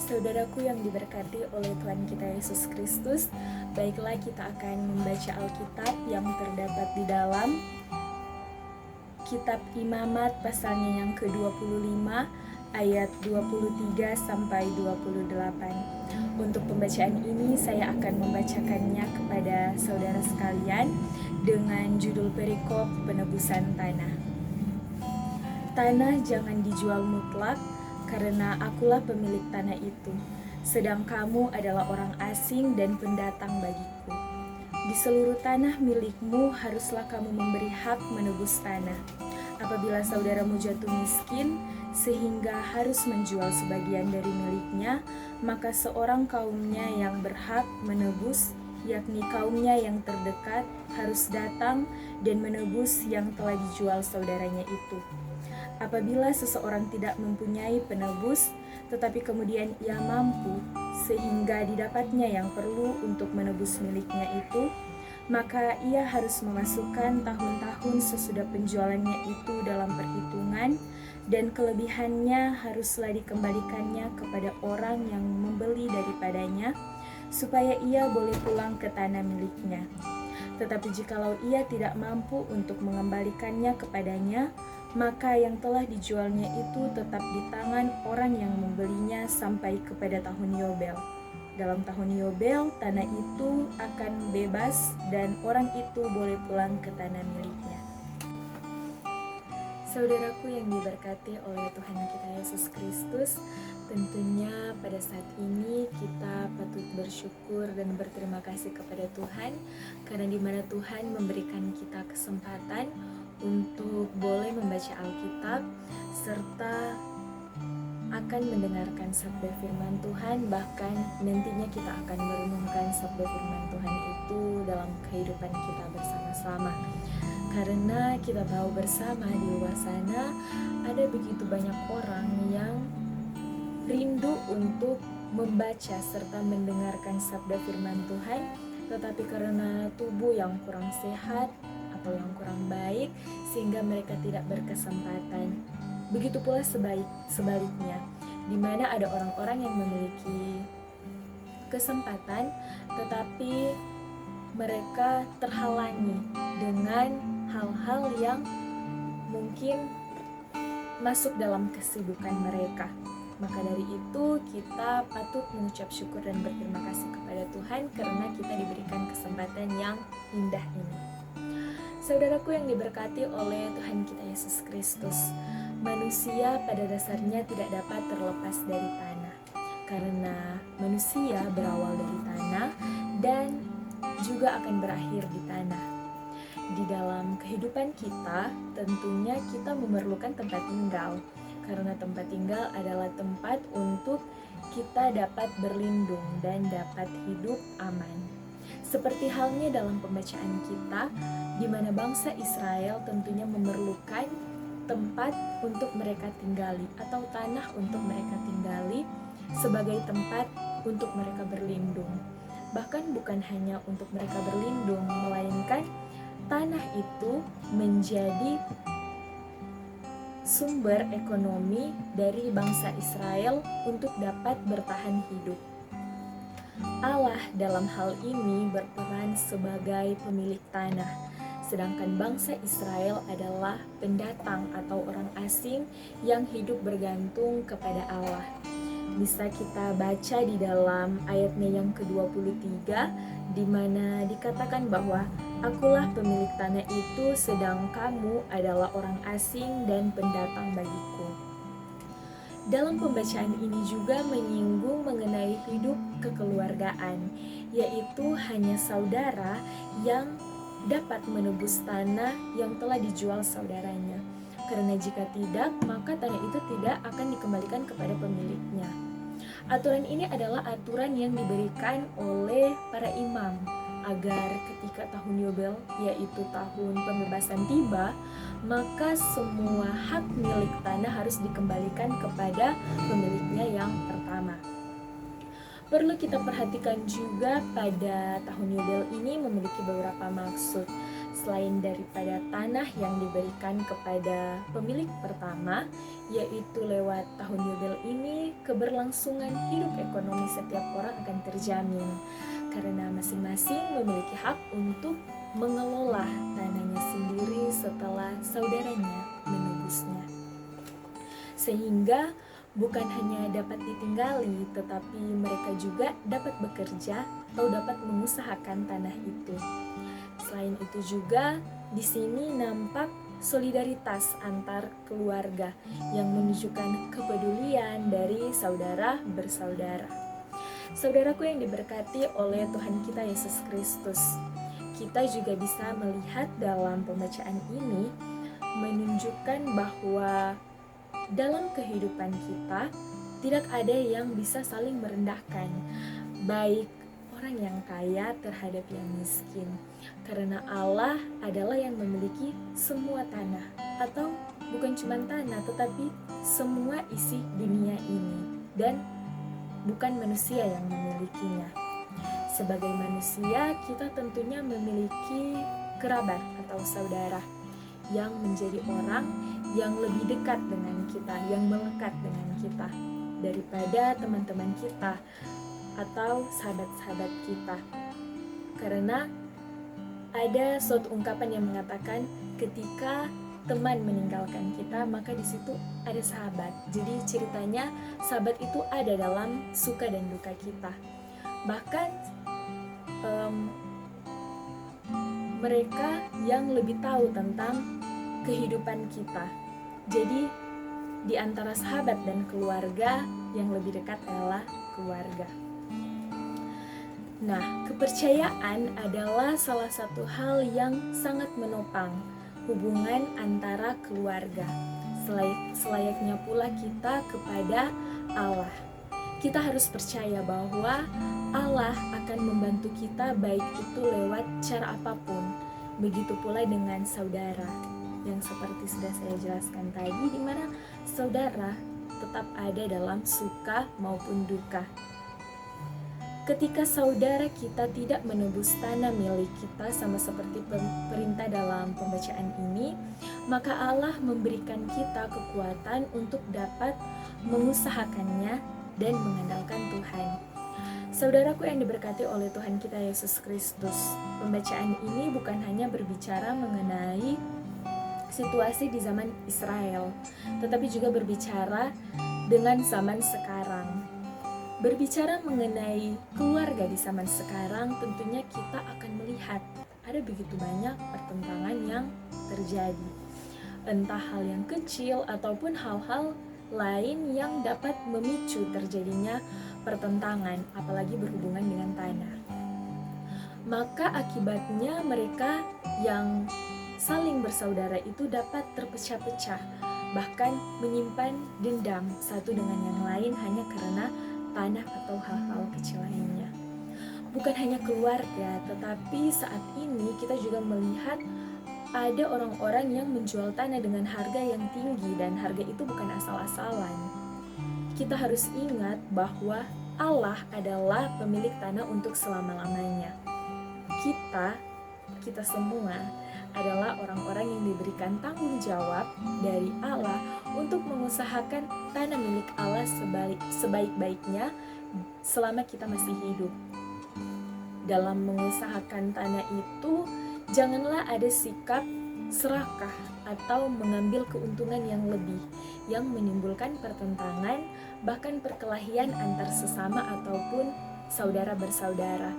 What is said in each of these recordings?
Saudaraku yang diberkati oleh Tuhan kita Yesus Kristus, baiklah kita akan membaca Alkitab yang terdapat di dalam Kitab Imamat pasalnya yang ke-25 ayat 23 sampai 28. Untuk pembacaan ini saya akan membacakannya kepada saudara sekalian dengan judul perikop penebusan tanah. Tanah jangan dijual mutlak, karena akulah pemilik tanah itu, sedang kamu adalah orang asing dan pendatang bagiku. Di seluruh tanah milikmu haruslah kamu memberi hak menebus tanah. Apabila saudaramu jatuh miskin, sehingga harus menjual sebagian dari miliknya, maka seorang kaumnya yang berhak menebus, yakni kaumnya yang terdekat, harus datang dan menebus yang telah dijual saudaranya itu. Apabila seseorang tidak mempunyai penebus, tetapi kemudian ia mampu sehingga didapatnya yang perlu untuk menebus miliknya itu, maka ia harus memasukkan tahun-tahun sesudah penjualannya itu dalam perhitungan, dan kelebihannya haruslah dikembalikannya kepada orang yang membeli daripadanya, supaya ia boleh pulang ke tanah miliknya. Tetapi jikalau ia tidak mampu untuk mengembalikannya kepadanya, maka yang telah dijualnya itu tetap di tangan orang yang membelinya sampai kepada tahun Yobel. Dalam tahun Yobel, tanah itu akan bebas dan orang itu boleh pulang ke tanah miliknya. Saudaraku yang diberkati oleh Tuhan kita Yesus Kristus, tentunya pada saat ini kita patut bersyukur dan berterima kasih kepada Tuhan, karena di mana Tuhan memberikan kita kesempatan untuk boleh membaca Alkitab serta akan mendengarkan sabda firman Tuhan, bahkan nantinya kita akan merenungkan sabda firman Tuhan itu dalam kehidupan kita bersama-sama. Karena kita tahu bersama di luar sana ada begitu banyak orang yang rindu untuk membaca serta mendengarkan sabda firman Tuhan, tetapi karena tubuh yang kurang sehat atau yang kurang baik, sehingga mereka tidak berkesempatan. Begitu pula sebaliknya, di mana ada orang-orang yang memiliki kesempatan, tetapi mereka terhalangi dengan hal-hal yang mungkin masuk dalam kesibukan mereka. Maka dari itu kita patut mengucap syukur dan berterima kasih kepada Tuhan karena kita diberikan kesempatan yang indah ini. Saudaraku yang diberkati oleh Tuhan kita Yesus Kristus, manusia pada dasarnya tidak dapat terlepas dari tanah, karena manusia berawal dari tanah dan juga akan berakhir di tanah. Di dalam kehidupan kita, tentunya kita memerlukan tempat tinggal, karena tempat tinggal adalah tempat untuk kita dapat berlindung dan dapat hidup aman. Seperti halnya dalam pembacaan kita, di mana bangsa Israel tentunya memerlukan tempat untuk mereka tinggali atau tanah untuk mereka tinggali sebagai tempat untuk mereka berlindung. Bahkan bukan hanya untuk mereka berlindung, melainkan tanah itu menjadi sumber ekonomi dari bangsa Israel untuk dapat bertahan hidup. Allah dalam hal ini berperan sebagai pemilik tanah, sedangkan bangsa Israel adalah pendatang atau orang asing yang hidup bergantung kepada Allah. Bisa kita baca di dalam ayatnya yang ke-23, di mana dikatakan bahwa akulah pemilik tanah itu, sedang kamu adalah orang asing dan pendatang bagiku. Dalam pembacaan ini juga menyinggung mengenai hidup kekeluargaan, yaitu hanya saudara yang dapat menebus tanah yang telah dijual saudaranya. Karena jika tidak, maka tanah itu tidak akan dikembalikan kepada pemiliknya. Aturan ini adalah aturan yang diberikan oleh para imam, agar ketika tahun Yobel, yaitu tahun pembebasan tiba, maka semua hak milik tanah harus dikembalikan kepada pemiliknya yang pertama. Perlu kita perhatikan juga pada tahun Yobel ini memiliki beberapa maksud. Selain daripada tanah yang diberikan kepada pemilik pertama, yaitu lewat tahun Yobel ini keberlangsungan hidup ekonomi setiap orang akan terjamin karena masing-masing memiliki hak untuk mengelola tanahnya sendiri setelah saudaranya menebusnya. Sehingga bukan hanya dapat ditinggali, tetapi mereka juga dapat bekerja atau dapat mengusahakan tanah itu. Selain itu juga di sini nampak solidaritas antar keluarga yang menunjukkan kepedulian dari saudara bersaudara. Saudaraku yang diberkati oleh Tuhan kita Yesus Kristus, kita juga bisa melihat dalam pembacaan ini menunjukkan bahwa dalam kehidupan kita tidak ada yang bisa saling merendahkan, baik orang yang kaya terhadap yang miskin, karena Allah adalah yang memiliki semua tanah, atau bukan cuma tanah tetapi semua isi dunia ini, dan bukan manusia yang memilikinya. Sebagai manusia, kita tentunya memiliki kerabat atau saudara yang menjadi orang yang lebih dekat dengan kita, yang melekat dengan kita daripada teman-teman kita atau sahabat-sahabat kita. Karena ada suatu ungkapan yang mengatakan ketika teman meninggalkan kita, maka di situ ada sahabat. Jadi ceritanya sahabat itu ada dalam suka dan duka kita. Bahkan mereka yang lebih tahu tentang kehidupan kita. Jadi di antara sahabat dan keluarga, yang lebih dekat adalah keluarga. Nah, kepercayaan adalah salah satu hal yang sangat menopang hubungan antara keluarga. Selayaknya pula kita kepada Allah. Kita harus percaya bahwa Allah akan membantu kita baik itu lewat cara apapun. Begitu pula dengan saudara, yang seperti sudah saya jelaskan tadi, di mana saudara tetap ada dalam suka maupun duka. Ketika saudara kita tidak menebus tanah milik kita sama seperti perintah dalam pembacaan ini, maka Allah memberikan kita kekuatan untuk dapat mengusahakannya dan mengandalkan Tuhan. Saudaraku yang diberkati oleh Tuhan kita Yesus Kristus, pembacaan ini bukan hanya berbicara mengenai situasi di zaman Israel, tetapi juga berbicara dengan zaman sekarang. Berbicara mengenai keluarga di zaman sekarang, tentunya kita akan melihat ada begitu banyak pertentangan yang terjadi. Entah hal yang kecil ataupun hal-hal lain yang dapat memicu terjadinya pertentangan, apalagi berhubungan dengan tanah. Maka akibatnya mereka yang saling bersaudara itu dapat terpecah-pecah, bahkan menyimpan dendam satu dengan yang lain hanya karena tanah atau hal-hal kecil lainnya. Bukan hanya keluarga, tetapi saat ini kita juga melihat ada orang-orang yang menjual tanah dengan harga yang tinggi, dan harga itu bukan asal-asalan. Kita harus ingat bahwa Allah adalah pemilik tanah untuk selama-lamanya. Kita semua adalah orang-orang yang diberikan tanggung jawab dari Allah untuk mengusahakan tanah milik Allah sebaik-baiknya selama kita masih hidup. Dalam mengusahakan tanah itu, janganlah ada sikap serakah atau mengambil keuntungan yang lebih, yang menimbulkan pertentangan, bahkan perkelahian antar sesama ataupun saudara bersaudara.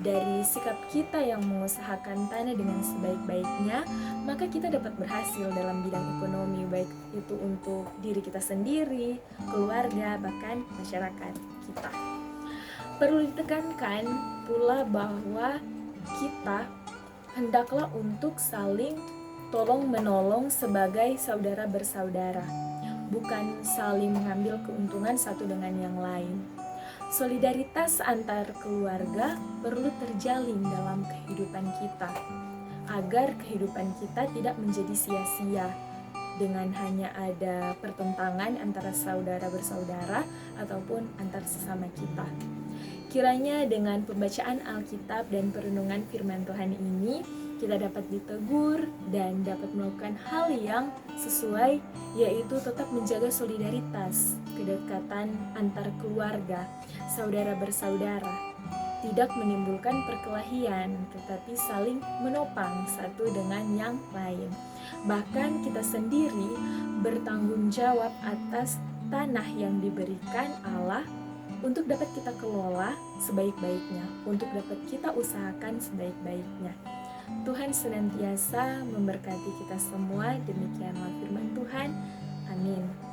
Dari sikap kita yang mengusahakan tanah dengan sebaik-baiknya, maka kita dapat berhasil dalam bidang ekonomi, baik itu untuk diri kita sendiri, keluarga, bahkan masyarakat kita. Perlu ditekankan pula bahwa kita hendaklah untuk saling tolong-menolong sebagai saudara bersaudara, bukan saling mengambil keuntungan satu dengan yang lain. Solidaritas antar keluarga perlu terjalin dalam kehidupan kita, agar kehidupan kita tidak menjadi sia-sia dengan hanya ada pertentangan antara saudara bersaudara ataupun antar sesama kita. Kiranya dengan pembacaan Alkitab dan perenungan firman Tuhan ini, kita dapat ditegur dan dapat melakukan hal yang sesuai, yaitu tetap menjaga solidaritas, kedekatan antar keluarga, saudara bersaudara, tidak menimbulkan perkelahian, tetapi saling menopang satu dengan yang lain. Bahkan kita sendiri bertanggung jawab atas tanah yang diberikan Allah untuk dapat kita kelola sebaik-baiknya, untuk dapat kita usahakan sebaik-baiknya. Tuhan senantiasa memberkati kita semua. Demikianlah firman Tuhan. Amin.